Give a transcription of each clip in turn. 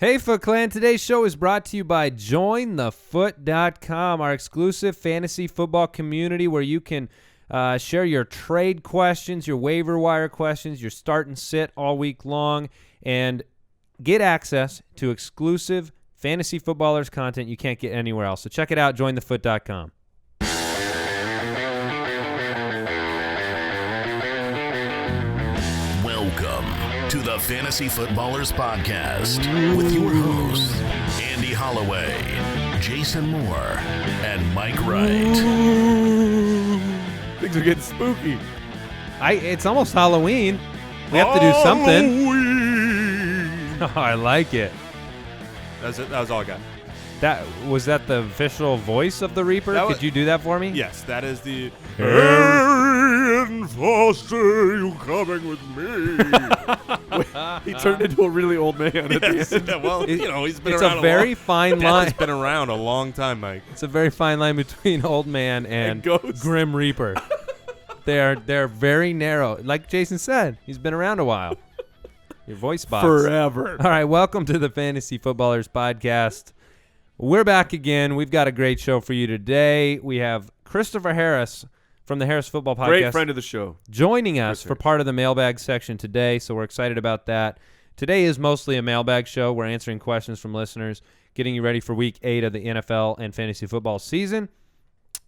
Hey, Foot Clan. Today's show is brought to you by JoinTheFoot.com, our exclusive fantasy football community where you can share your trade questions, your waiver wire questions, your start and sit all week long, and get access to exclusive fantasy footballers content you can't get anywhere else. So check it out, JoinTheFoot.com. Welcome to the Fantasy Footballers Podcast with your hosts, Andy Holloway, Jason Moore, and Mike Wright. Things are getting spooky. It's almost Halloween. We have to do something. Oh, I like it. That's it. That was all I got. Was that the official voice of the Reaper? Could you do that for me? Yes, that is the Arian Foster, you coming with me? He turned into a really old man at the end. Well, he's been around a very fine line. He's been around a long time, Mike. It's a very fine line between old man and Grim Reaper. They're very narrow. Like Jason said, he's been around a while. Your voice box. Forever. All right, welcome to the Fantasy Footballers Podcast. We're back again. We've got a great show for you today. We have Christopher Harris from the Harris Football Podcast. Great friend of the show. Joining us for part of the mailbag section today, so we're excited about that. Today is mostly a mailbag show. We're answering questions from listeners, getting you ready for Week 8 of the NFL and fantasy football season.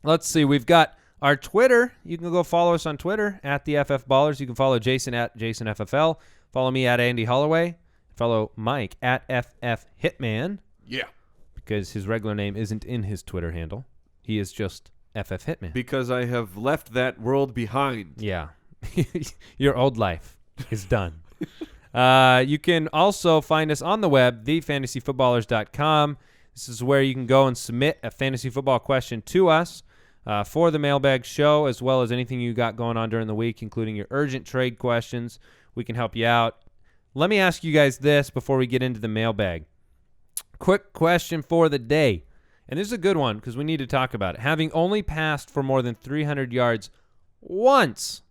Let's see. We've got our Twitter. You can go follow us on Twitter, at the FF Ballers. You can follow Jason at JasonFFL. Follow me at Andy Holloway. Follow Mike at FF Hitman. Yeah. Because his regular name isn't in his Twitter handle. He is just FF Hitman. Because I have left that world behind. Yeah. Your old life is done. You can also find us on the web, thefantasyfootballers.com. This is where you can go and submit a fantasy football question to us for the mailbag show, as well as anything you got going on during the week, including your urgent trade questions. We can help you out. Let me ask you guys this before we get into the mailbag. Quick question for the day. And this is a good one because we need to talk about it. Having only passed for more than 300 yards once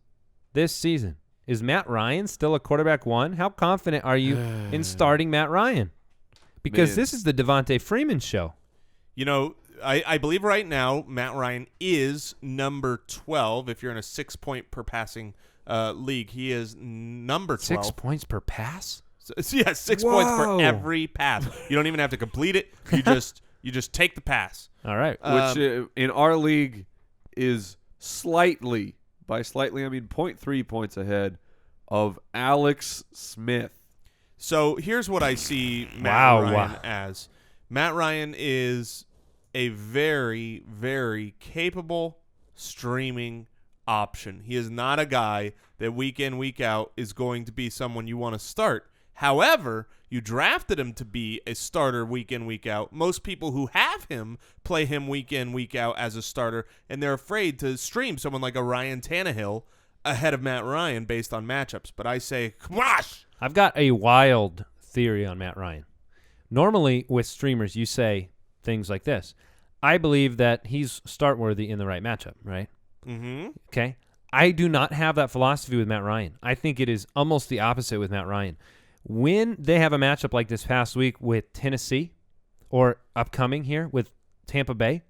this season, is Matt Ryan still a quarterback one? How confident are you in starting Matt Ryan? Because this is the Devontae Freeman show. You know, I believe right now Matt Ryan is number 12. If you're in a 6-point per passing league, he is number 12. 6 points per pass? So, 6 points for every pass. You don't even have to complete it. You just take the pass. All right. Which in our league is slightly, by slightly I mean 0.3 points ahead of Alex Smith. So here's what I see Matt Ryan as. Matt Ryan is a very, very capable streaming option. He is not a guy that week in, week out is going to be someone you want to start. However, you drafted him to be a starter week in, week out. Most people who have him play him week in, week out as a starter, and they're afraid to stream someone like a Ryan Tannehill ahead of Matt Ryan based on matchups. But I say, Kmosh! I've got a wild theory on Matt Ryan. Normally with streamers, you say things like this. I believe that he's start-worthy in the right matchup, right? Mm-hmm. Okay. I do not have that philosophy with Matt Ryan. I think it is almost the opposite with Matt Ryan. When they have a matchup like this past week with Tennessee or upcoming here with Tampa Bay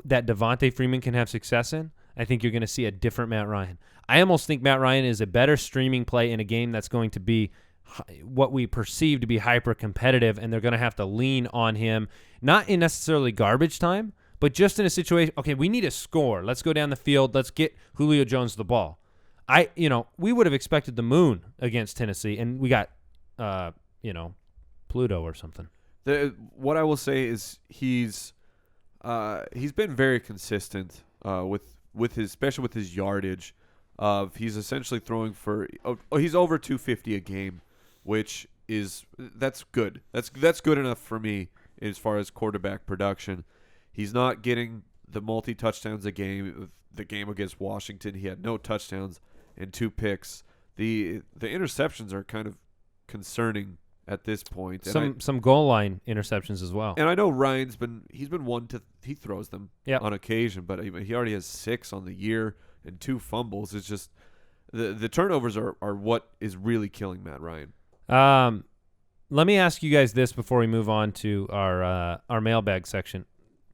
that Devontae Freeman can have success in, I think you're going to see a different Matt Ryan. I almost think Matt Ryan is a better streaming play in a game that's going to be what we perceive to be hyper-competitive, and they're going to have to lean on him, not in necessarily garbage time, but just in a situation, okay, we need a score. Let's go down the field. Let's get Julio Jones the ball. We would have expected the moon against Tennessee, and we got Pluto or something. What I will say is he's been very consistent with his, especially with his yardage. He's essentially throwing for he's over 250 a game, which that's good. That's good enough for me as far as quarterback production. He's not getting the multi-touchdowns a game. The game against Washington, he had no touchdowns and 2 picks. The interceptions are kind of concerning at this point. Some goal line interceptions as well. And I know Ryan's been one to he throws them Yep. on occasion, but he already has 6 on the year and 2 fumbles. It's just the turnovers are what is really killing Matt Ryan. let me ask you guys this before we move on to our mailbag section.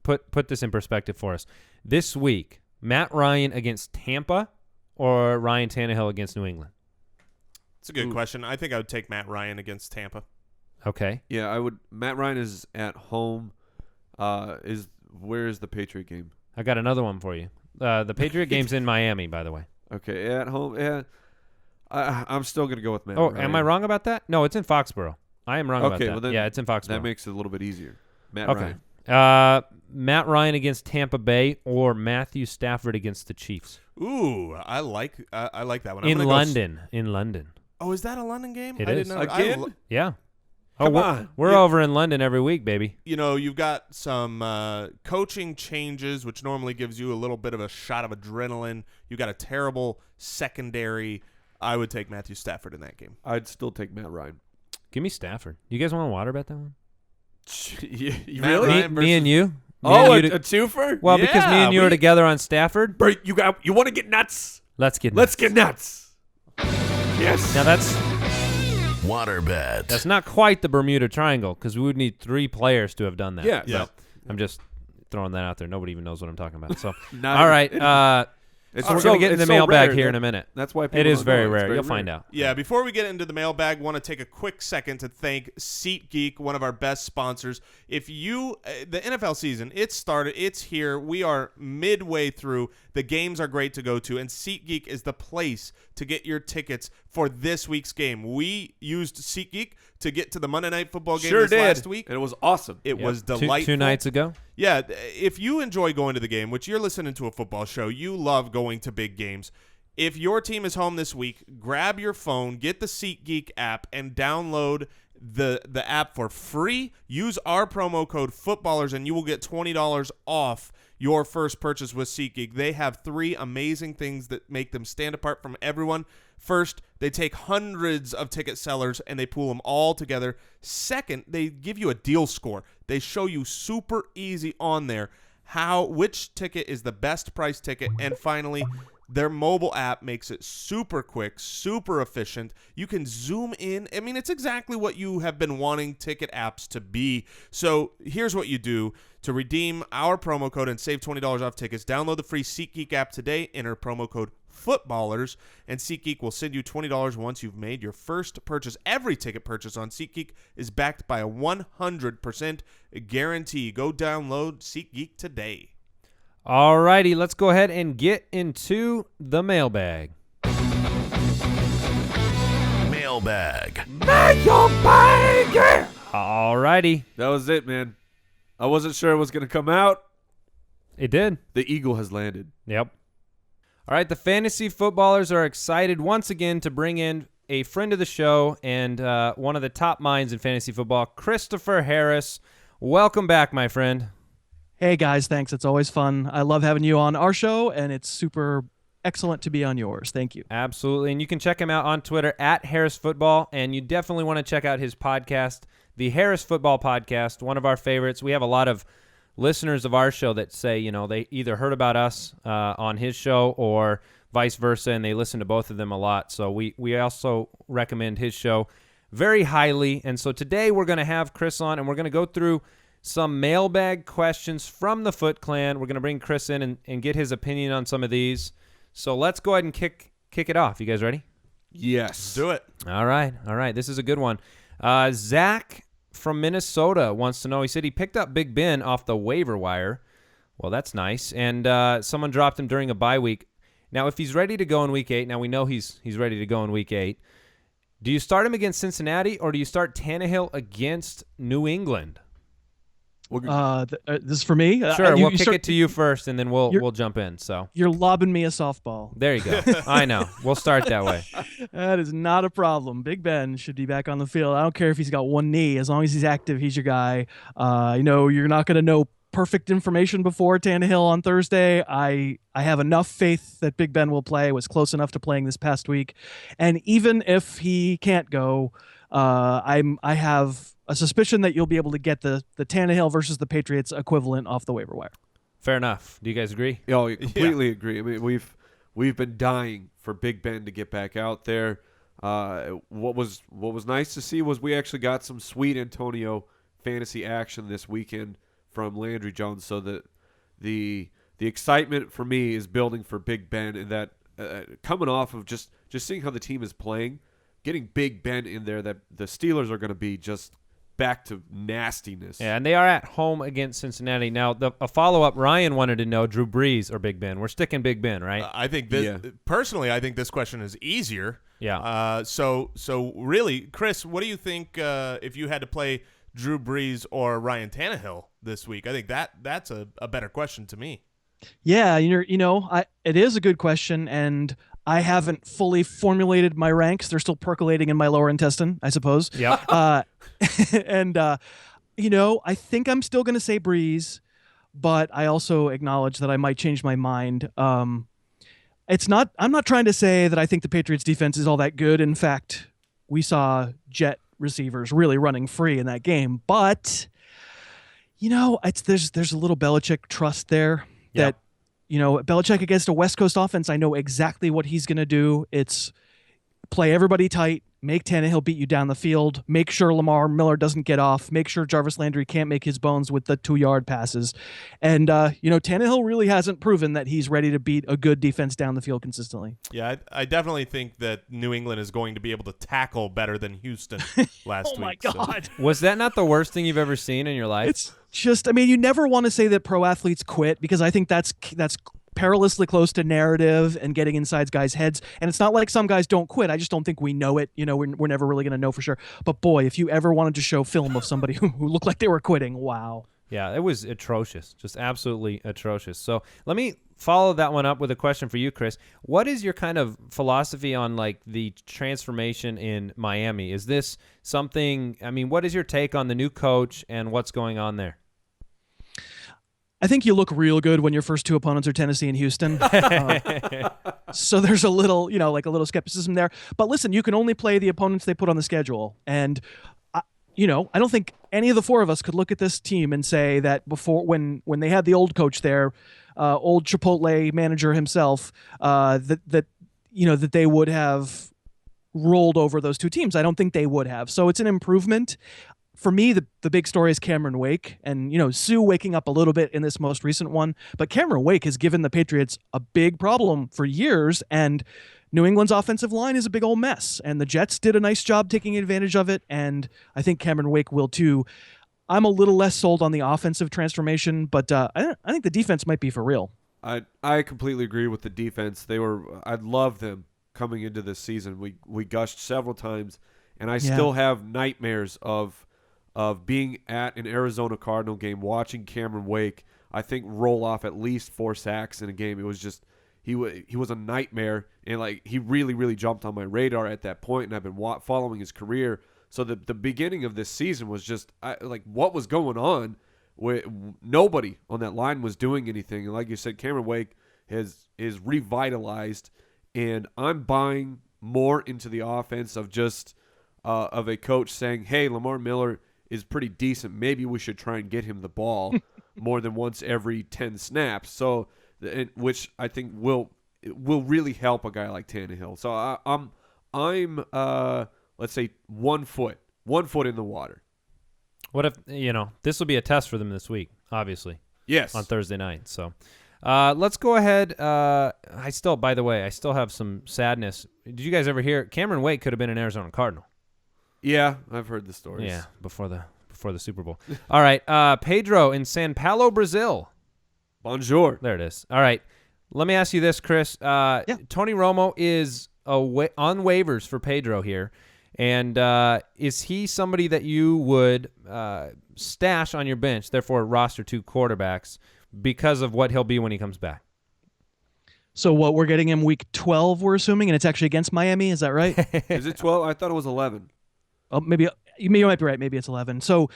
Put this in perspective for us. This week, Matt Ryan against Tampa or Ryan Tannehill against New England? It's a good question. I think I would take Matt Ryan against Tampa. Okay. Yeah, I would. Matt Ryan is at home. Where is the Patriot game? I got another one for you. The Patriot game's in Miami, by the way. Okay, at home. Yeah, I'm still gonna go with Matt. Oh, Ryan. am I wrong about that? No, it's in Foxborough. I am wrong about that. Well then, yeah, it's in Foxborough. That makes it a little bit easier. Matt okay. Ryan. Matt Ryan against Tampa Bay or Matthew Stafford against the Chiefs? Ooh, I like that one. In London. Oh, is that a London game? It I is. didn't know. Again? Yeah. Come on. We're over in London every week, baby. You know, you've got some coaching changes, which normally gives you a little bit of a shot of adrenaline. You got a terrible secondary. I would take Matthew Stafford in that game. I'd still take Matt Ryan. Give me Stafford. You guys want to water bet that one? Really? Me and you? A twofer? Well, because me and you are together on Stafford. Bert, you want to get nuts? Let's get nuts. Let's get nuts. Yes. Now that's Waterbed. That's not quite the Bermuda Triangle because we would need 3 players to have done that. Yeah. So I'm just throwing that out there. Nobody even knows what I'm talking about. So, Not all right. We're going to get in the mailbag here in a minute. That's why it is very rare. You'll find out. Yeah, before we get into the mailbag, want to take a quick second to thank SeatGeek, one of our best sponsors. If you, the NFL season, it started, it's here. We are midway through. The games are great to go to, and SeatGeek is the place to get your tickets for this week's game. We used SeatGeek to get to the Monday Night Football game last week. And it was awesome. It was delightful. 2 nights ago. Yeah, if you enjoy going to the game, which you're listening to a football show, you love going to big games. If your team is home this week, grab your phone, get the SeatGeek app, and download the app for free. Use our promo code Footballers, and you will get $20 off your first purchase with SeatGeek. They have 3 amazing things that make them stand apart from everyone. First, they take hundreds of ticket sellers and they pool them all together. Second, they give you a deal score. They show you super easy on there which ticket is the best price ticket. And finally, their mobile app makes it super quick, super efficient. You can zoom in. I mean, it's exactly what you have been wanting ticket apps to be. So here's what you do. To redeem our promo code and save $20 off tickets, download the free SeatGeek app today, enter promo code Footballers, and SeatGeek will send you $20 once you've made your first purchase. Every ticket purchase on SeatGeek is backed by a 100% guarantee. Go download SeatGeek today. All righty, let's go ahead and get into the mailbag. Mailbag. All righty. That was it, man. I wasn't sure it was going to come out. It did. The eagle has landed. Yep. All right, the fantasy footballers are excited once again to bring in a friend of the show and one of the top minds in fantasy football, Christopher Harris. Welcome back, my friend. Hey, guys. Thanks. It's always fun. I love having you on our show, and it's super excellent to be on yours. Thank you. Absolutely. And you can check him out on Twitter at Harris Football, and you definitely want to check out his podcast, the Harris Football Podcast, one of our favorites. We have a lot of listeners of our show that say, you know, they either heard about us on his show or vice versa, and they listen to both of them a lot. So we also recommend his show very highly. And so today we're going to have Chris on, and we're going to go through some mailbag questions from the Foot Clan. We're going to bring Chris in and get his opinion on some of these. So let's go ahead and kick it off. You guys ready? Yes. Let's do it. All right. This is a good one. Zach from Minnesota wants to know, he said he picked up Big Ben off the waiver wire. Well, that's nice. And someone dropped him during a bye week. Now, if he's ready to go in week 8, now we know he's ready to go in week 8. Do you start him against Cincinnati or do you start Tannehill against New England? This is for me. Sure, we'll kick it to you first, and then we'll jump in. So you're lobbing me a softball. There you go. I know. We'll start that way. That is not a problem. Big Ben should be back on the field. I don't care if he's got one knee. As long as he's active, he's your guy. You're not going to know perfect information before Tannehill on Thursday. I have enough faith that Big Ben will play. Was close enough to playing this past week, and even if he can't go, I have a suspicion that you'll be able to get the Tannehill versus the Patriots equivalent off the waiver wire. Fair enough. Do you guys agree? Oh, I completely agree. I mean, we've been dying for Big Ben to get back out there. What was nice to see was we actually got some sweet Antonio fantasy action this weekend from Landry Jones, so that the excitement for me is building for Big Ben, and that coming off of just seeing how the team is playing, getting Big Ben in there, that the Steelers are going to be just back to nastiness. Yeah, and they are at home against Cincinnati. Now, a follow-up, Ryan wanted to know Drew Brees or Big Ben. We're sticking Big Ben, right? I think personally, I think this question is easier. Yeah. So really, Chris, what do you think if you had to play Drew Brees or Ryan Tannehill this week? I think that's a better question to me. Yeah, it is a good question, and I haven't fully formulated my ranks. They're still percolating in my lower intestine, I suppose. Yeah. And I think I'm still going to say Breeze, but I also acknowledge that I might change my mind. I'm not trying to say that I think the Patriots defense is all that good. In fact, we saw Jet receivers really running free in that game, but there's a little Belichick trust there that, Belichick against a West Coast offense, I know exactly what he's going to do. It's play everybody tight, make Tannehill beat you down the field, make sure Lamar Miller doesn't get off, make sure Jarvis Landry can't make his bones with the 2-yard passes. And, Tannehill really hasn't proven that he's ready to beat a good defense down the field consistently. Yeah, I definitely think that New England is going to be able to tackle better than Houston last week. Oh, my God. So. Was that not the worst thing you've ever seen in your life? It's just, you never want to say that pro athletes quit, because I think that's perilously close to narrative and getting inside guys' heads. And it's not like some guys don't quit. I just don't think we know it. We're never really going to know for sure. But boy, if you ever wanted to show film of somebody who looked like they were quitting, wow. Yeah, it was atrocious, just absolutely atrocious. So let me follow that one up with a question for you, Chris. What is your kind of philosophy on like the transformation in Miami? Is this something, what is your take on the new coach and what's going on there? I think you look real good when your first two opponents are Tennessee and Houston. So there's a little, a little skepticism there. But listen, you can only play the opponents they put on the schedule. And, I don't think any of the four of us could look at this team and say that before, when they had the old coach there, old Chipotle manager himself, that they would have rolled over those two teams. I don't think they would have. So it's an improvement. For me, the big story is Cameron Wake, and Sue waking up a little bit in this most recent one. But Cameron Wake has given the Patriots a big problem for years, and New England's offensive line is a big old mess. And the Jets did a nice job taking advantage of it, and I think Cameron Wake will too. I'm a little less sold on the offensive transformation, but I think the defense might be for real. I completely agree with the defense. I love them coming into this season. We gushed several times, and I still have nightmares of being at an Arizona Cardinal game, watching Cameron Wake, I think, roll off at least 4 sacks in a game. It was just he was a nightmare, and he really, really jumped on my radar at that point, and I've been following his career. So the beginning of this season was just what was going on? Nobody on that line was doing anything, and like you said, Cameron Wake is revitalized, and I'm buying more into the offense of just of a coach saying, "Hey, Lamar Miller is pretty decent. Maybe we should try and get him the ball more than once every 10 snaps." So, which I think will really help a guy like Tannehill. So I'm let's say 1 foot in the water. What if this will be a test for them this week? Obviously, yes, on Thursday night. So, let's go ahead. I still have some sadness. Did you guys ever hear Cameron Wake could have been an Arizona Cardinal? Yeah, I've heard the stories. Yeah, before the Super Bowl. All right, Pedro in São Paulo, Brazil. Bonjour. There it is. All right, let me ask you this, Chris. Tony Romo is on waivers for Pedro here, and is he somebody that you would stash on your bench, therefore roster 2 quarterbacks, because of what he'll be when he comes back? So what, we're getting him week 12, we're assuming, and it's actually against Miami, is that right? Is it 12? I thought it was 11. Oh, maybe you might be right. Maybe it's 11. So,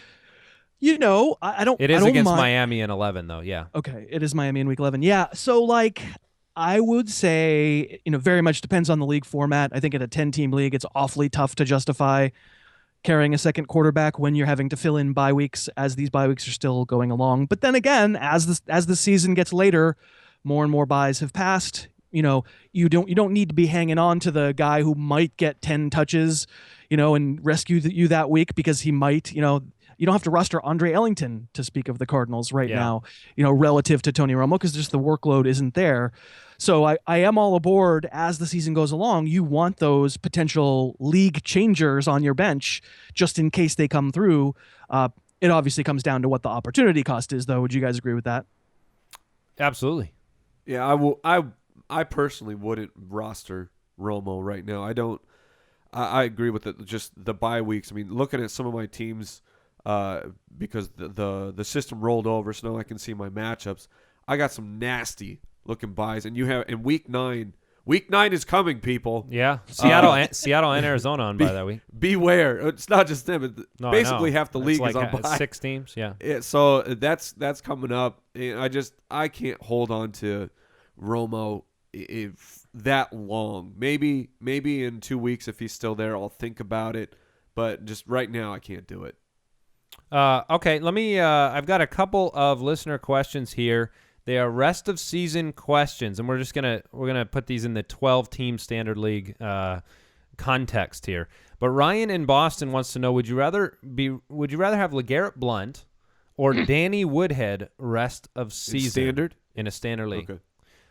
I don't. It is I don't against mind. Miami in 11, though. Yeah. Okay, it is Miami in week 11. Yeah. So, I would say, very much depends on the league format. I think in a 10-team league, it's awfully tough to justify carrying a second quarterback when you're having to fill in bye weeks, as these bye weeks are still going along. But then again, as the season gets later, more and more buys have passed. you don't need to be hanging on to the guy who might get 10 touches, and rescue you that week because he might, you don't have to roster Andre Ellington, to speak of the Cardinals right now, relative to Tony Romo, because just the workload isn't there. So I am all aboard as the season goes along. You want those potential league changers on your bench just in case they come through. It obviously comes down to what the opportunity cost is, though. Would you guys agree with that? Absolutely. Yeah, I personally wouldn't roster Romo right now. I don't. I agree with it. Just the bye weeks. I mean, looking at some of my teams, because the system rolled over, so now I can see my matchups. I got some nasty looking buys, and you have in week 9. Week 9 is coming, people. Yeah, Seattle and Arizona on by that week. Beware. It's not just them. Basically, half the league is on bye. 6 teams. Yeah. So that's coming up. And I can't hold on to Romo if that long. Maybe in 2 weeks, if he's still there, I'll think about it. But just right now, I can't do it. Okay, let me. I've got a couple of listener questions here. They are rest of season questions, and we're gonna put these in the 12-team standard league context here. But Ryan in Boston wants to know: Would you rather have LeGarrette Blount or Danny Woodhead rest of season in a standard league? Okay.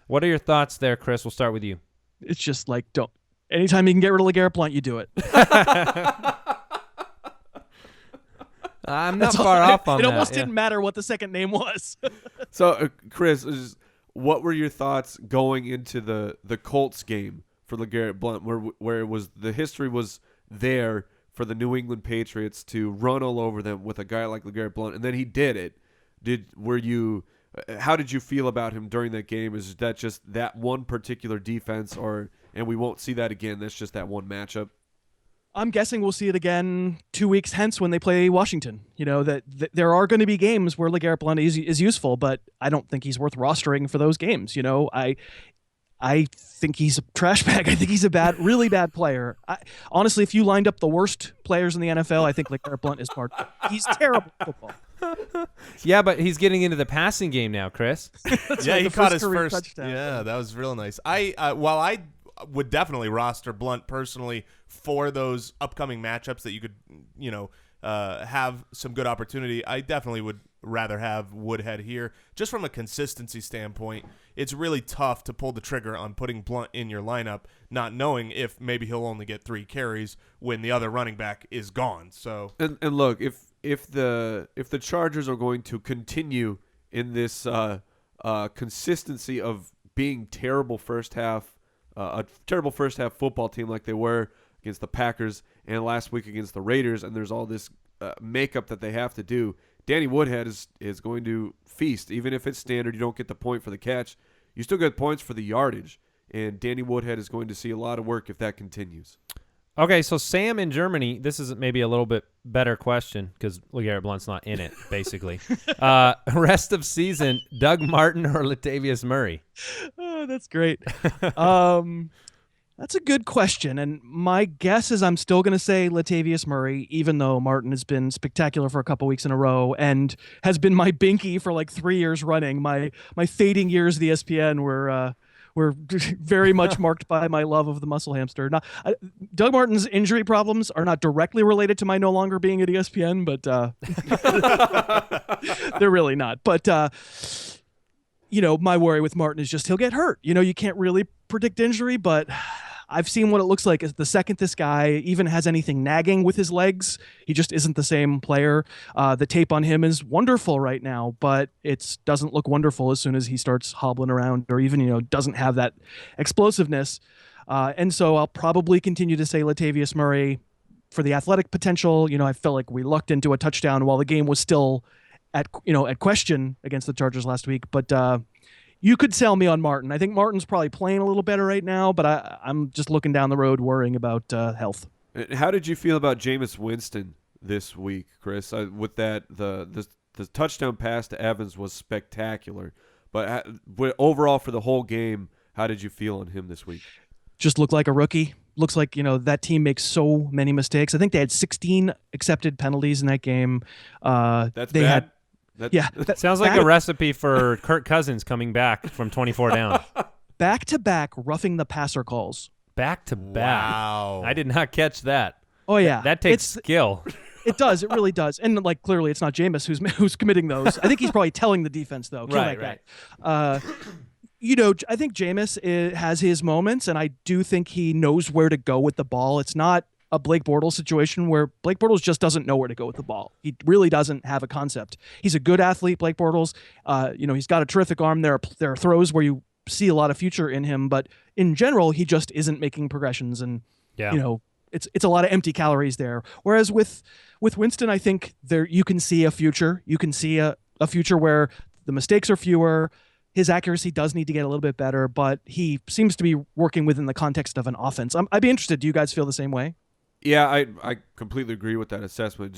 What are your thoughts there, Chris? We'll start with you. It's just like don't. Anytime you can get rid of LeGarrette Blount, you do it. I'm not far off on that. It almost didn't matter what the second name was. So, Chris, what were your thoughts going into the Colts game for LeGarrette Blount, where it was the history was there for the New England Patriots to run all over them with a guy like LeGarrette Blount, and then he did it. How did you feel about him during that game? Is that just that one particular defense, and we won't see that again? That's just that one matchup. I'm guessing we'll see it again 2 weeks hence when they play Washington. That there are going to be games where LeGarrette Blount is useful, but I don't think he's worth rostering for those games. I think he's a trash bag. I think he's a really bad player. Honestly, if you lined up the worst players in the NFL, I think LeGarrette Blount is part of it. He's terrible at football. Yeah, but he's getting into the passing game now, Chris. Yeah, he caught his first touchdown. Yeah, that was real nice. While I would definitely roster Blount personally for those upcoming matchups that you could, have some good opportunity, I definitely would rather have Woodhead here. Just from a consistency standpoint, it's really tough to pull the trigger on putting Blount in your lineup, not knowing if maybe he'll only get 3 carries when the other running back is gone. So and look, if the Chargers are going to continue in this consistency of being terrible first half. A terrible first half football team like they were against the Packers and last week against the Raiders, and there's all this makeup that they have to do. Danny Woodhead is going to feast. Even if it's standard, you don't get the point for the catch. You still get points for the yardage, and Danny Woodhead is going to see a lot of work if that continues. Okay, so Sam in Germany, this is maybe a little bit better question because LeGarrette Blount's not in it, basically. Rest of season, Doug Martin or Latavius Murray? Oh, that's great. That's a good question, and my guess is I'm still going to say Latavius Murray, even though Martin has been spectacular for a couple weeks in a row and has been my binky for like 3 years running. My fading years of the ESPN were very much marked by my love of the muscle hamster. Doug Martin's injury problems are not directly related to my no longer being at ESPN, but they're really not. But my worry with Martin is just he'll get hurt. You can't really predict injury, but I've seen what it looks like. The second this guy even has anything nagging with his legs, he just isn't the same player. The tape on him is wonderful right now, but it doesn't look wonderful as soon as he starts hobbling around or even, doesn't have that explosiveness. And so I'll probably continue to say Latavius Murray for the athletic potential. I felt like we lucked into a touchdown while the game was still at question against the Chargers last week. But you could sell me on Martin. I think Martin's probably playing a little better right now, but I'm just looking down the road worrying about health. How did you feel about Jameis Winston this week, Chris? With that, the touchdown pass to Evans was spectacular. But overall for the whole game, how did you feel on him this week? Just looked like a rookie. Looks like, that team makes so many mistakes. I think they had 16 accepted penalties in that game. That's bad. That sounds like a recipe for Kirk Cousins coming back from 24 down. back-to-back roughing the passer calls. Back to back. Wow. I did not catch that. Oh yeah, That takes skill. It does. It really does. And like clearly, it's not Jameis who's committing those. I think he's probably telling the defense though. Kill that guy. I think Jameis has his moments, and I do think he knows where to go with the ball. It's not a Blake Bortles situation where Blake Bortles just doesn't know where to go with the ball. He really doesn't have a concept. He's a good athlete, Blake Bortles. He's got a terrific arm. There are throws where you see a lot of future in him, but in general, he just isn't making progressions, and it's a lot of empty calories there. Whereas with Winston, I think you can see a future. You can see a future where the mistakes are fewer. His accuracy does need to get a little bit better, but he seems to be working within the context of an offense. I'd be interested. Do you guys feel the same way? Yeah, I completely agree with that assessment.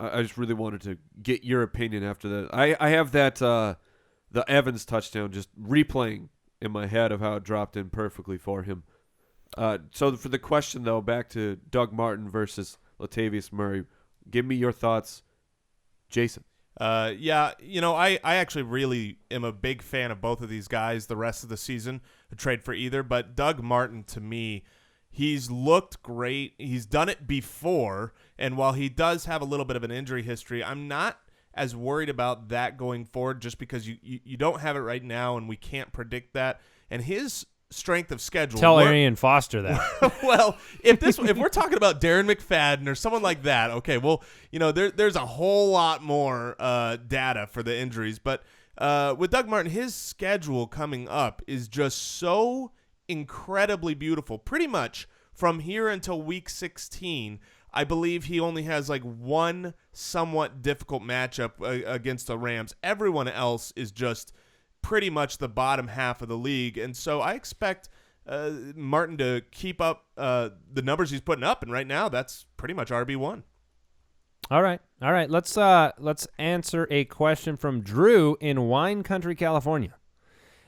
I just really wanted to get your opinion after that. I have that the Evans touchdown just replaying in my head of how it dropped in perfectly for him. So for the question though, back to Doug Martin versus Latavius Murray, give me your thoughts, Jason. I actually really am a big fan of both of these guys the rest of the season. I'd trade for either, but Doug Martin, to me, he's looked great. He's done it before, and while he does have a little bit of an injury history, I'm not as worried about that going forward just because you don't have it right now, and we can't predict that. And his strength of schedule. Tell Arian Foster that. Well, if we're talking about Darren McFadden or someone like that, okay, well, there's a whole lot more data for the injuries. But with Doug Martin, his schedule coming up is just so incredibly beautiful. Pretty much from here until week 16, I believe he only has like one somewhat difficult matchup against the Rams. Everyone else is just pretty much the bottom half of the league, and so I expect Martin to keep up the numbers he's putting up, and right now that's pretty much RB1. All right. Let's answer a question from Drew in Wine Country, California.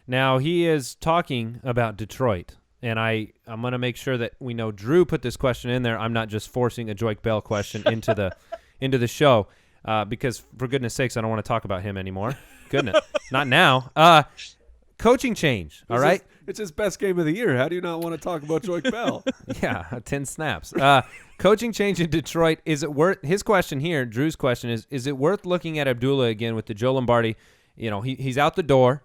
Now he is talking about Detroit, and I'm going to make sure that we know Drew put this question in there. I'm not just forcing a Joik Bell question into the show because for goodness sakes, I don't want to talk about him anymore. Goodness, not now. Coaching change, all right? It's his best game of the year. How do you not want to talk about Joik Bell? Yeah, 10 snaps. Coaching change in Detroit, is it worth – his question here, Drew's question is it worth looking at Abdullah again with the Joe Lombardi? He's out the door.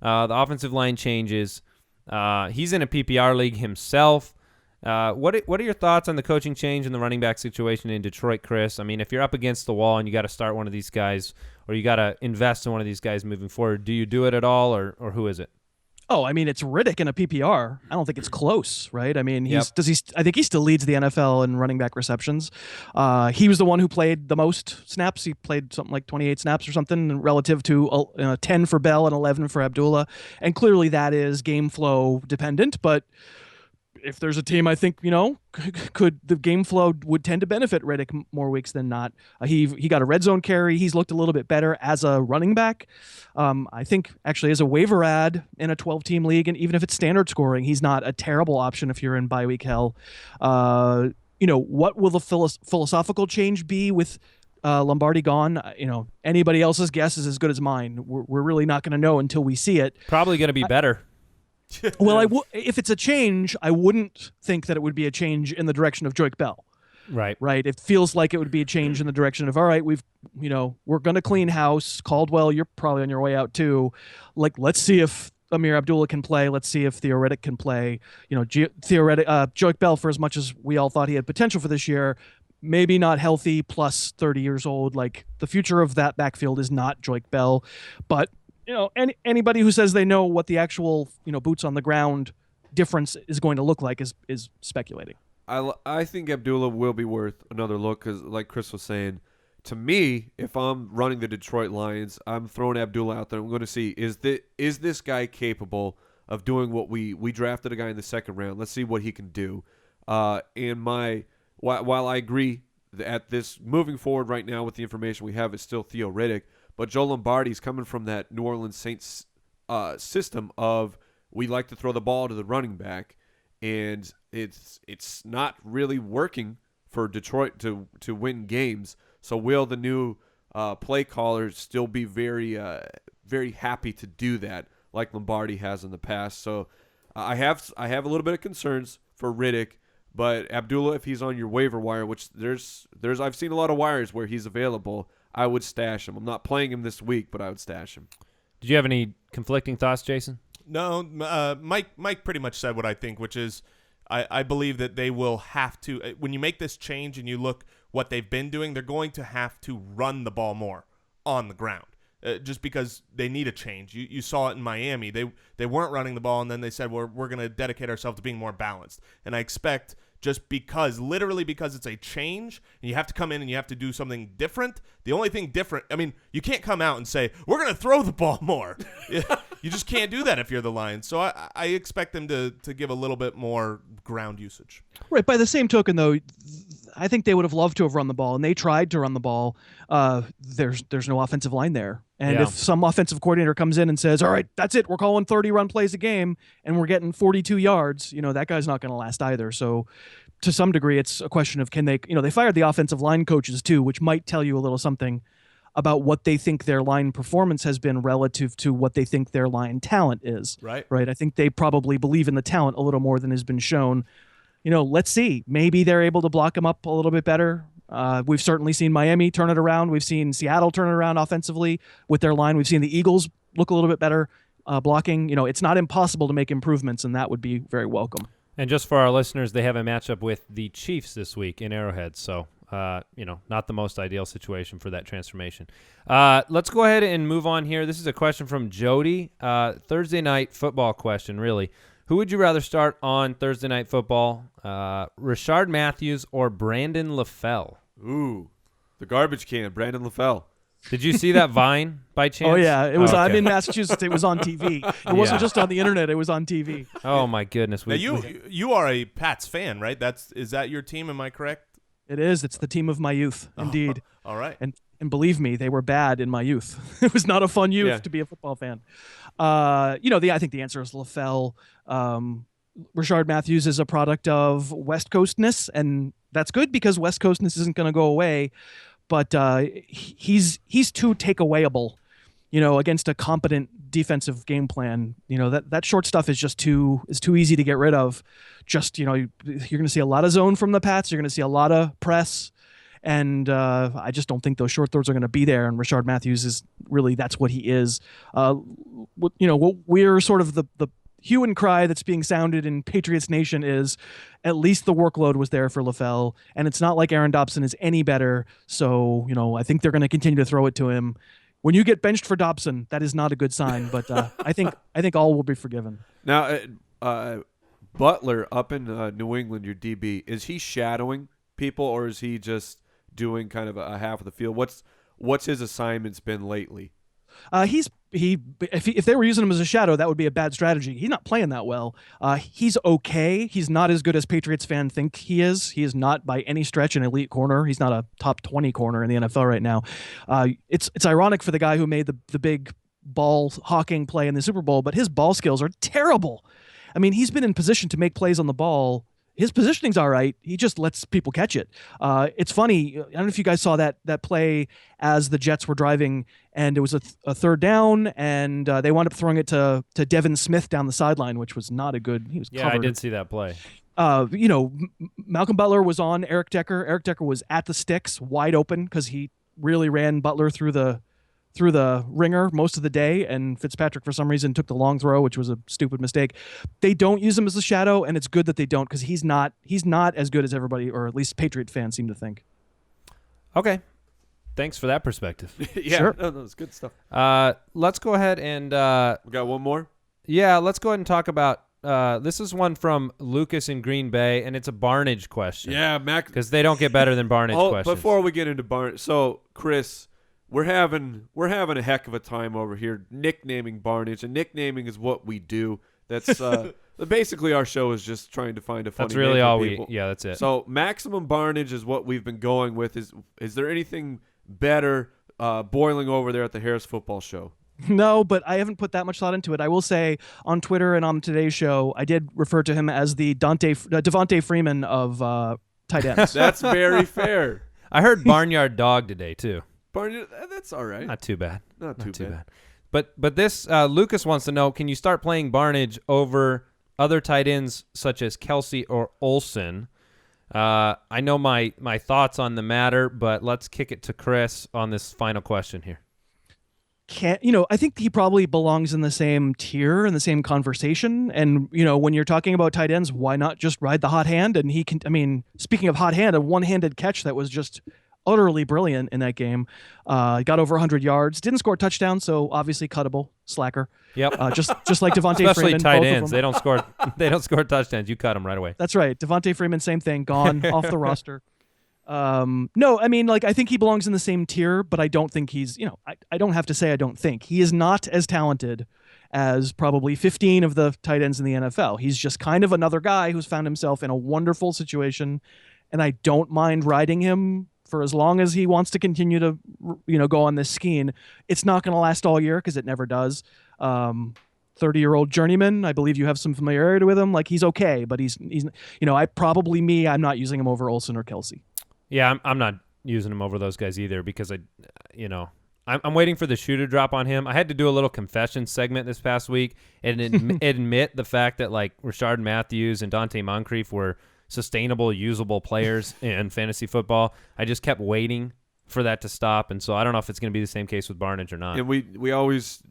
The offensive line changes. He's in a PPR league himself. What are your thoughts on the coaching change and the running back situation in Detroit, Chris? I mean, if you're up against the wall and you got to start one of these guys or you got to invest in one of these guys moving forward, do you do it at all or who is it? Oh, I mean, it's Riddick in a PPR. I don't think it's close, right? I mean, I think he still leads the NFL in running back receptions. He was the one who played the most snaps. He played something like 28 snaps or something relative to 10 for Bell and 11 for Abdullah. And clearly that is game flow dependent, but if there's a team I think, could the game flow would tend to benefit Riddick more weeks than not. He got a red zone carry. He's looked a little bit better as a running back. I think actually as a waiver ad in a 12-team league, and even if it's standard scoring, he's not a terrible option if you're in bye week hell. What will the philosophical change be with Lombardi gone? Anybody else's guess is as good as mine. We're really not going to know until we see it. Probably going to be better. Well, if it's a change, I wouldn't think that it would be a change in the direction of Joik Bell. Right. It feels like it would be a change in the direction of, all right, we're going to clean house. Caldwell, you're probably on your way out too. Like, let's see if Amir Abdullah can play. Let's see if Theoretic can play. Joik Bell, for as much as we all thought he had potential for this year, maybe not healthy, plus 30 years old. Like, the future of that backfield is not Joik Bell, but anybody who says they know what the actual, boots on the ground difference is going to look like is speculating. I think Abdullah will be worth another look because, like Chris was saying, to me, if I'm running the Detroit Lions, I'm throwing Abdullah out there. I'm going to see, is this guy capable of doing what we drafted a guy in the second round? Let's see what he can do. While I agree that this moving forward right now with the information we have is still Theo Riddick, but Joe Lombardi's coming from that New Orleans Saints system of we like to throw the ball to the running back, and it's not really working for Detroit to win games. So will the new play callers still be very very happy to do that? like Lombardi has in the past. So I have a little bit of concerns for Riddick, but Abdullah, if he's on your waiver wire, which there's I've seen a lot of wires where he's available, I would stash him. I'm not playing him this week, but I would stash him. Did you have any conflicting thoughts, Jason? No, Mike pretty much said what I think, which is I believe that they will have to, when you make this change and you look what they've been doing, they're going to have to run the ball more on the ground. Just because they need a change. You saw it in Miami. They weren't running the ball, and then they said, we're going to dedicate ourselves to being more balanced. And I expect literally because it's a change, and you have to come in and you have to do something different. The only thing different, you can't come out and say, we're going to throw the ball more. You just can't do that if you're the Lions. So I expect them to give a little bit more ground usage. Right. By the same token, though, I think they would have loved to have run the ball, and they tried to run the ball. There's no offensive line there. And if some offensive coordinator comes in and says, all right, that's it, we're calling 30 run plays a game, and we're getting 42 yards, that guy's not going to last either. So to some degree, it's a question of can they, they fired the offensive line coaches too, which might tell you a little something about what they think their line performance has been relative to what they think their line talent is. Right. I think they probably believe in the talent a little more than has been shown. Let's see. Maybe they're able to block him up a little bit better. We've certainly seen Miami turn it around. We've seen Seattle turn it around offensively with their line. We've seen the Eagles look a little bit better blocking. It's not impossible to make improvements, and that would be very welcome. And just for our listeners, they have a matchup with the Chiefs this week in Arrowhead. So, not the most ideal situation for that transformation. Let's go ahead and move on here. This is a question from Jody. Thursday night football question, really. Who would you rather start on Thursday Night Football, Rashard Matthews or Brandon LaFell? Ooh, the garbage can, Brandon LaFell. Did you see that Vine by chance? Oh, yeah. It was. Okay. I'm in Massachusetts. It was on TV. It wasn't just on the internet. It was on TV. Oh, my goodness. Now, you are a Pats fan, right? Is that your team? Am I correct? It is. It's the team of my youth, indeed. All right. And believe me, they were bad in my youth. It was not a fun youth to be a football fan. I think the answer is LaFell. Rashard Matthews is a product of West Coastness, and that's good because West Coastness isn't going to go away. But he's too takeawayable, against a competent defensive game plan. That short stuff is just too easy to get rid of. Just you're going to see a lot of zone from the Pats. You're going to see a lot of press. And I just don't think those short throws are going to be there. And Rashard Matthews is really, that's what he is. What we're sort of the hue and cry that's being sounded in Patriots Nation is at least the workload was there for LaFell. And it's not like Aaron Dobson is any better. So, I think they're going to continue to throw it to him. When you get benched for Dobson, that is not a good sign. But I think all will be forgiven. Now, Butler up in New England, your DB, is he shadowing people or is he just doing kind of a half of the field? What's his assignments been lately? If they were using him as a shadow, that would be a bad strategy. He's not playing that well. He's okay. He's not as good as Patriots fans think he is. He is not by any stretch an elite corner. He's not a top 20 corner in the NFL right now. It's ironic for the guy who made the big ball hawking play in the Super Bowl, but his ball skills are terrible. He's been in position to make plays on the ball. His positioning's all right. He just lets people catch it. It's funny. I don't know if you guys saw that play as the Jets were driving, and it was a third down, and they wound up throwing it to Devin Smith down the sideline, which was not a good. He was covered. I did see that play. Malcolm Butler was on Eric Decker. Eric Decker was at the sticks, wide open, because he really ran Butler through the ringer most of the day, and Fitzpatrick for some reason took the long throw, which was a stupid mistake. They don't use him as a shadow, and it's good that they don't because he's not as good as everybody, or at least Patriot fans seem to think. Okay. Thanks for that perspective. Yeah, sure. No, that's good stuff. Let's go ahead and We got one more? Yeah, let's go ahead and talk about this is one from Lucas in Green Bay, and it's a Barnage question. Yeah, Mac, because they don't get better than Barnage questions. Before we get into Barnage, so Chris, we're having a heck of a time over here nicknaming Barnage, and nicknaming is what we do. That's basically our show is just trying to find a funny That's really name for all people. Yeah, that's it. So maximum Barnage is what we've been going with. Is there anything better boiling over there at the Harris Football Show? No, but I haven't put that much thought into it. I will say on Twitter and on today's show, I did refer to him as the Devontae Freeman of tight ends. That's very fair. I heard Barnyard Dog today too. Barnage, that's all right. Not too bad. Not too bad. But this Lucas wants to know: can you start playing Barnidge over other tight ends such as Kelsey or Olsen? I know my thoughts on the matter, but let's kick it to Chris on this final question here. I think he probably belongs in the same tier, in the same conversation. And, when you're talking about tight ends, why not just ride the hot hand? And he can, speaking of hot hand, a one-handed catch that was just utterly brilliant in that game. Got over 100 yards, didn't score a touchdown, so obviously cuttable, slacker. Yep. Just like Devontae Freeman. Especially tight both ends. They don't score touchdowns. You cut them right away. That's right. Devontae Freeman, same thing, gone off the roster. No, I think he belongs in the same tier, but I don't think he's, I don't have to say I don't think. He is not as talented as probably 15 of the tight ends in the NFL. He's just kind of another guy who's found himself in a wonderful situation, and I don't mind riding him for as long as he wants to continue to, go on this skein. It's not going to last all year because it never does. 30-year-old journeyman. I believe you have some familiarity with him. Like, he's okay, but he's I'm not using him over Olsen or Kelsey. Yeah, I'm not using him over those guys either because I'm waiting for the shoe to drop on him. I had to do a little confession segment this past week and admit the fact that like Rashard Matthews and Dante Moncrief were sustainable, usable players in fantasy football. I just kept waiting for that to stop, and so I don't know if it's going to be the same case with Barnidge or not. And we always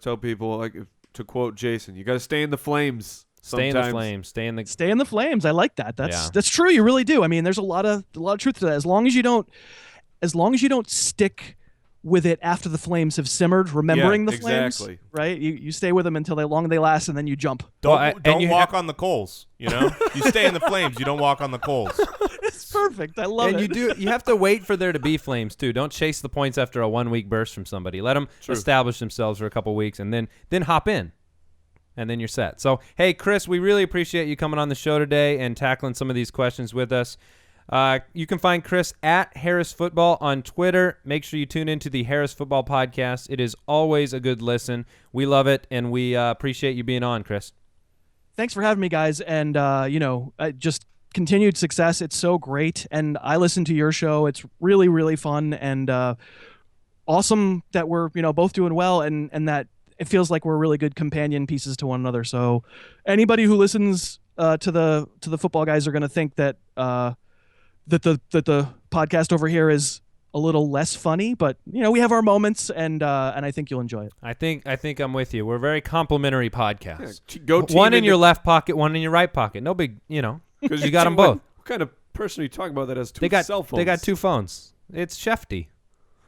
tell people, like, to quote Jason, you got to stay in the flames. Stay in the Sometimes. flames. Stay in the flames. I like that. That's true. You really do. I mean, there's a lot of truth to that. As long as you don't stick with it after the flames have simmered, remembering the flames, right? You stay with them until they last, and then you jump. Don't walk on the coals. You stay in the flames. You don't walk on the coals. It's perfect. I love it. And you have to wait for there to be flames too. Don't chase the points after a 1 week burst from somebody. Let them establish themselves for a couple weeks, and then hop in. And then you're set. So, hey, Chris, we really appreciate you coming on the show today and tackling some of these questions with us. You can find Chris at Harris Football on Twitter. Make sure you tune into the Harris Football Podcast. It is always a good listen. We love it, and we appreciate you being on, Chris. Thanks for having me, guys. And, just continued success. It's so great. And I listen to your show. It's really, really fun and awesome that we're, both doing well and that it feels like we're really good companion pieces to one another. So anybody who listens to the football guys are going to think that the podcast over here is a little less funny, but we have our moments, and I think you'll enjoy it. I think I'm with you. We're a very complimentary podcast. Yeah, one in your left pocket, one in your right pocket. No big, you got them both. What kind of person are you talking about that has two cell phones? They got two phones. It's Shefty.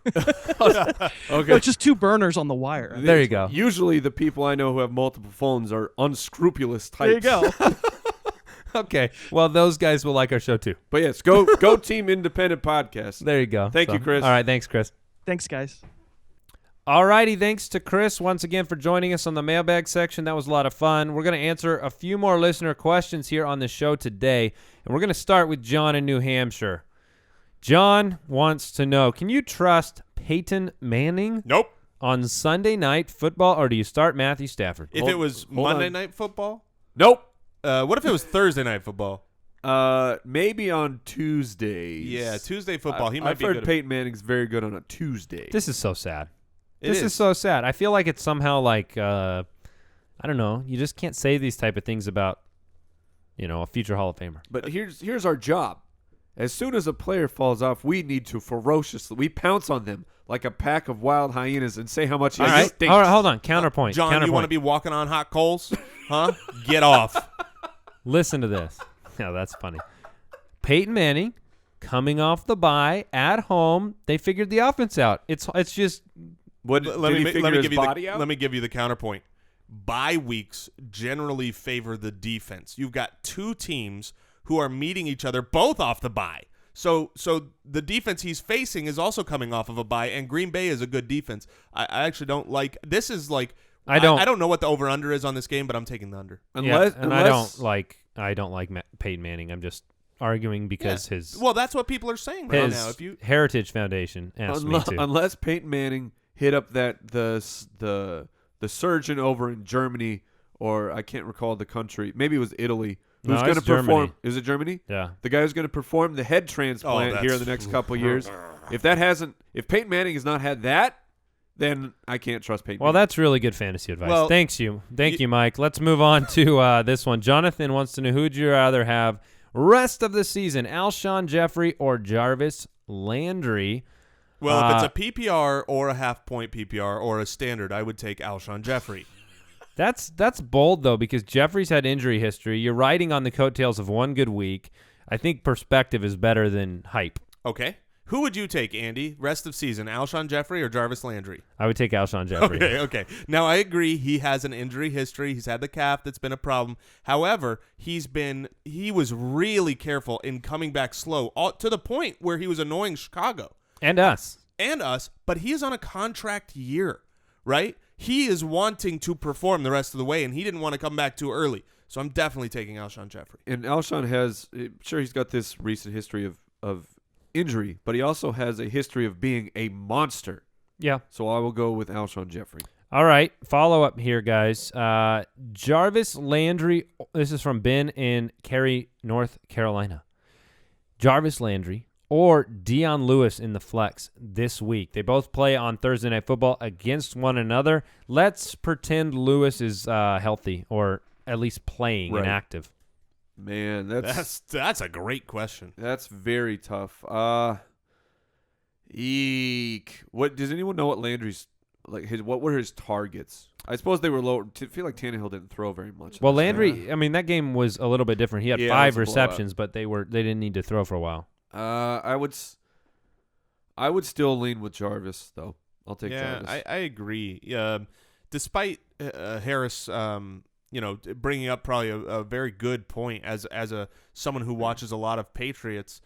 Okay. No, it's just two burners on the wire. There you go. Usually the people I know who have multiple phones are unscrupulous types. There you go. Okay. Well, those guys will like our show too. But yes, go Team Independent Podcast. There you go. Thank you, Chris. All right. Thanks, Chris. Thanks, guys. All righty. Thanks to Chris once again for joining us on the mailbag section. That was a lot of fun. We're going to answer a few more listener questions here on the show today. And we're going to start with John in New Hampshire. John wants to know, can you trust Peyton Manning? Nope. On Sunday Night Football, or do you start Matthew Stafford? If it was Monday Night Football? Nope. What if it was Thursday Night Football? Maybe on Tuesdays. Yeah, Tuesday football. I've heard Peyton Manning's very good on a Tuesday. This is so sad. This is so sad. I feel like it's somehow like, I don't know, you just can't say these type of things about, a future Hall of Famer. But here's our job. As soon as a player falls off, we need to we pounce on them like a pack of wild hyenas and say how much he stinks. All right, hold on. Counterpoint. John, you want to be walking on hot coals? Huh? Get off. Listen to this. Yeah, that's funny. Peyton Manning coming off the bye at home. They figured the offense out. It's just. Let me give you the counterpoint. Bye weeks generally favor the defense. You've got two teams who are meeting each other both off the bye. So the defense he's facing is also coming off of a bye, and Green Bay is a good defense. I actually don't like – this is like – I don't know what the over-under is on this game, but I'm taking the under. I don't like Peyton Manning. I'm just arguing because his – well, that's what people are saying right now. Heritage Foundation asked me to. Unless Peyton Manning hit up the surgeon over in Germany, or I can't recall the country. Maybe it was Italy. Who's going to perform? Germany. Is it Germany? Yeah. The guy who's going to perform the head transplant here in the next couple of years. If Peyton Manning has not had that, then I can't trust Peyton. Well, that's really good fantasy advice. Well, Thank you, Mike. Let's move on to this one. Jonathan wants to know, who would you rather have rest of the season, Alshon Jeffrey or Jarvis Landry? Well, if it's a PPR or a half-point PPR or a standard, I would take Alshon Jeffrey. That's bold, though, because Jeffrey's had injury history. You're riding on the coattails of one good week. I think perspective is better than hype. Okay. Who would you take, Andy? Rest of season, Alshon Jeffrey or Jarvis Landry? I would take Alshon Jeffrey. Okay. Now, I agree. He has an injury history. He's had the calf that's been a problem. However, he was really careful in coming back slow, to the point where he was annoying Chicago. And us. But he is on a contract year, right? He is wanting to perform the rest of the way, and he didn't want to come back too early. So I'm definitely taking Alshon Jeffrey. And Alshon has, sure, he's got this recent history of injury, but he also has a history of being a monster. Yeah. So I will go with Alshon Jeffrey. All right. Follow up here, guys. Jarvis Landry. This is from Ben in Cary, North Carolina. Jarvis Landry or Dion Lewis in the flex this week. They both play on Thursday Night Football against one another. Let's pretend Lewis is healthy or at least playing and active. Man, that's a great question. That's very tough. Eek. What does anyone know what Landry's what were his targets? I suppose they were low. I feel like Tannehill didn't throw very much. Well, Landry, I mean, that game was a little bit different. He had 5 receptions, but they didn't need to throw for a while. I would still lean with Jarvis though. I'll take Jarvis. I agree. Despite Harris bringing up probably a very good point as someone who watches a lot of Patriots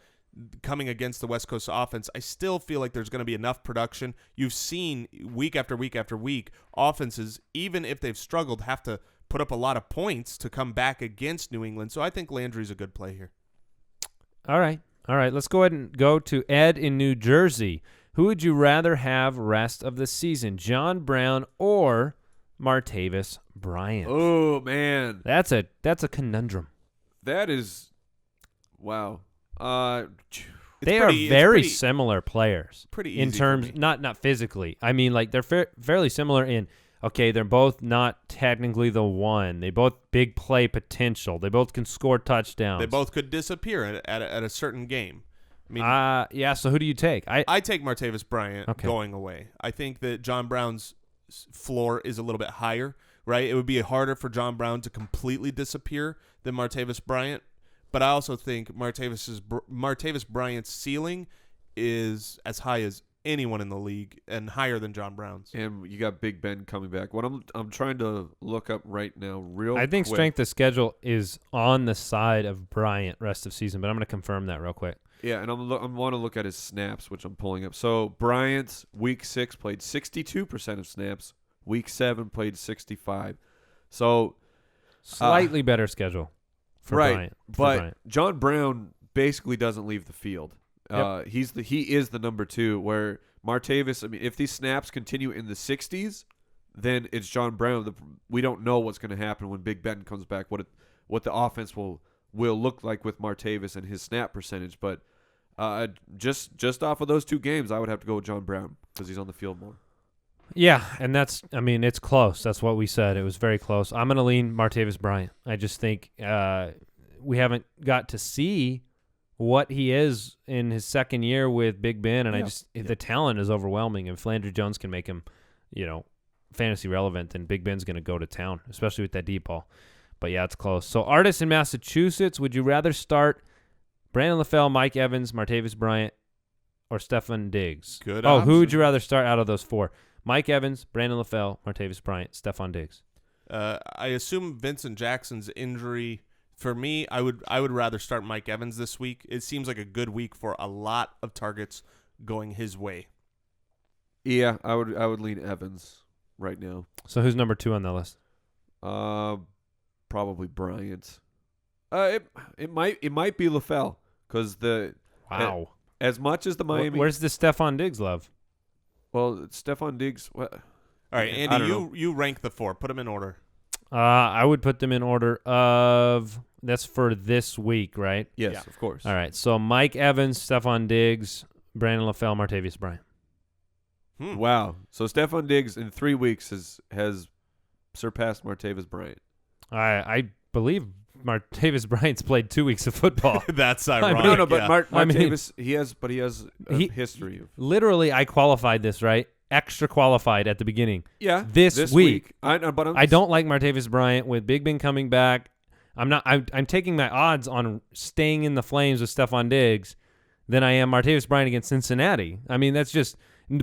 coming against the West Coast offense, I still feel like there's going to be enough production. You've seen week after week after week, offenses, even if they've struggled, have to put up a lot of points to come back against New England. So I think Landry's a good play here. All right. Let's go ahead and go to Ed in New Jersey. Who would you rather have rest of the season, John Brown or Martavis Bryant? Oh man, that's a conundrum. That is, wow. They are very similar players. Pretty easy in terms, not physically. I mean, like they're fairly similar in. Okay, they're both not technically the one. They both big play potential. They both can score touchdowns. They both could disappear at a certain game. I mean, yeah. So who do you take? I take Martavis Bryant going away. I think that John Brown's floor is a little bit higher, right? It would be harder for John Brown to completely disappear than Martavis Bryant. But I also think Martavis Bryant's ceiling is as high as anyone in the league and higher than John Brown's. And you got Big Ben coming back. What I'm trying to look up right now, I think strength of schedule is on the side of Bryant rest of season, but I'm going to confirm that real quick. Yeah, and I want to look at his snaps, which I'm pulling up. So Bryant, week 6 played 62% of snaps. Week 7 played 65%. So slightly better schedule. For Bryant. But John Brown basically doesn't leave the field. Yep. He is the number 2, where Martavis, I mean, if these snaps continue in the 60s, then it's John Brown. We don't know what's going to happen when Big Ben comes back, what the offense will look like with Martavis and his snap percentage. But just off of those 2 games, I would have to go with John Brown because he's on the field more. Yeah, and it's close. That's what we said. It was very close. I'm going to lean Martavis Bryant. I just think we haven't got to see what he is in his second year with Big Ben, and the talent is overwhelming. If Landry Jones can make him, fantasy relevant, then Big Ben's going to go to town, especially with that deep ball. But yeah, it's close. So Artis in Massachusetts, would you rather start Brandon LaFell, Mike Evans, Martavis Bryant, or Stephon Diggs? Good option. Who would you rather start out of those 4? Mike Evans, Brandon LaFell, Martavis Bryant, Stephon Diggs. I assume Vincent Jackson's injury. For me, I would rather start Mike Evans this week. It seems like a good week for a lot of targets going his way. Yeah, I would lean Evans right now. So who's number 2 on the list? Probably Bryant. It might be LaFell because as much as the Miami. Where's the Stephon Diggs love? Well, Stephon Diggs. What? All right, Andy, you rank the 4. Put them in order. I would put them in order of. That's for this week, right? Yes, of course. All right, so Mike Evans, Stephon Diggs, Brandon LaFell, Martavis Bryant. Wow. So Stephon Diggs in 3 weeks has surpassed Martavis Bryant. I believe Martavis Bryant's played 2 weeks of football. That's ironic. No, but yeah. Martavis, he has a history of. Literally, I qualified this, right? Extra qualified at the beginning. Yeah. This week. I don't like Martavis Bryant with Big Ben coming back. I'm taking my odds on staying in the flames with Stephon Diggs than I am Martavis Bryant against Cincinnati. I mean, that's just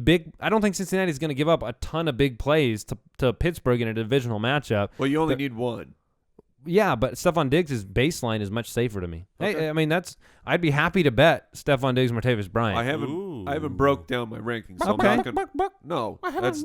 big. I don't think Cincinnati's going to give up a ton of big plays to Pittsburgh in a divisional matchup. Well, you only need one. Yeah, but Stephon Diggs' baseline is much safer to me. Okay. Hey, I mean, I'd be happy to bet Stephon Diggs, Martavis Bryant. I haven't broke down my rankings. So Okay. I'm not gonna, no, it's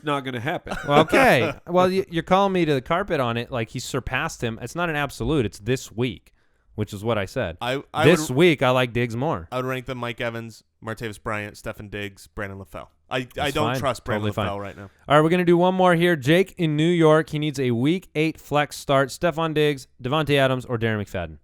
not going to happen. Well, okay. Well, you're calling me to the carpet on it like he surpassed him. It's not an absolute. It's this week, which is what I said. This week, I like Diggs more. I would rank them Mike Evans, Martavis Bryant, Stephon Diggs, Brandon LaFell. I don't fine. trust Brandon Totally LaFell fine. right now. All right, we're going to do one more here. Jake in New York. He needs a Week 8 flex start. Stephon Diggs, Devontae Adams, or Darren McFadden.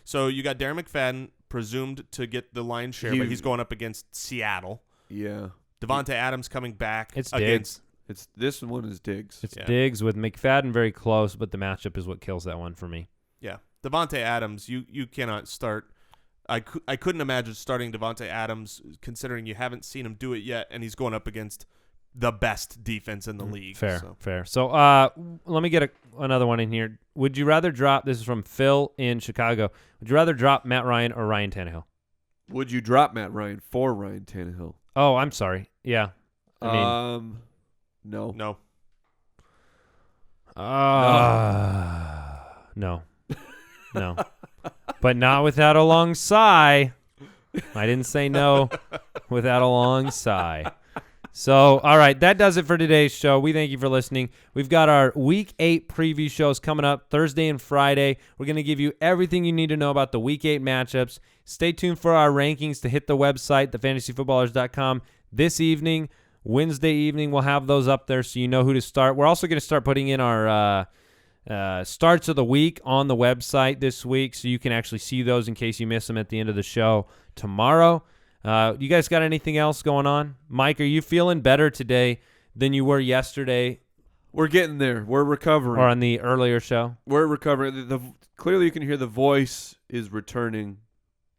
So you got Darren McFadden presumed to get the lion's share, but he's going up against Seattle. Yeah. Devontae Adams coming back. It's against Diggs. This one is Diggs. It's Diggs with McFadden very close, but the matchup is what kills that one for me. Yeah. Devontae Adams, you cannot start. I couldn't imagine starting Devontae Adams considering you haven't seen him do it yet, and he's going up against the best defense in the league. Fair. So let me get another one in here. Would you rather drop, this is from Phil in Chicago, would you rather drop Matt Ryan or Ryan Tannehill? Would you drop Matt Ryan for Ryan Tannehill? Oh, I'm sorry. Yeah. I mean, no. No. No. But not without a long sigh. I didn't say no without a long sigh. So, all right, that does it for today's show. We thank you for listening. We've got our Week 8 preview shows coming up Thursday and Friday. We're going to give you everything you need to know about the Week 8 matchups. Stay tuned for our rankings to hit the website, thefantasyfootballers.com, this evening. Wednesday evening, we'll have those up there so you know who to start. We're also going to start putting in our starts of the week on the website this week so you can actually see those in case you miss them at the end of the show tomorrow. You guys got anything else going on? Mike, are you feeling better today than you were yesterday? We're getting there. We're recovering. Or on the earlier show? We're recovering. Clearly you can hear the voice is returning.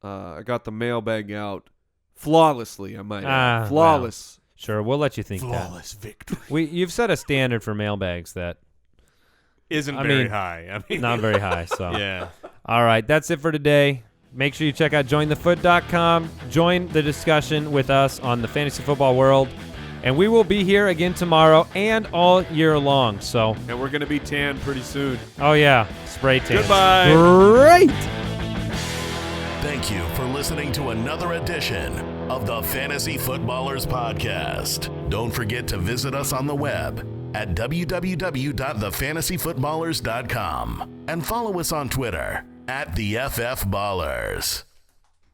I got the mailbag out flawlessly, I might add. Flawless. Well, sure, we'll let you think Flawless that. victory. You've set a standard for mailbags that isn't very high. Not very high. So yeah. All right, that's it for today. Make sure you check out jointhefoot.com. Join the discussion with us on the fantasy football world. And we will be here again tomorrow and all year long. So, And we're going to be tan pretty soon. oh yeah, spray tan. Goodbye. Great. Thank you for listening to another edition of the Fantasy Footballers Podcast. Don't forget to visit us on the web at www.thefantasyfootballers.com and follow us on Twitter @TheFFBallers.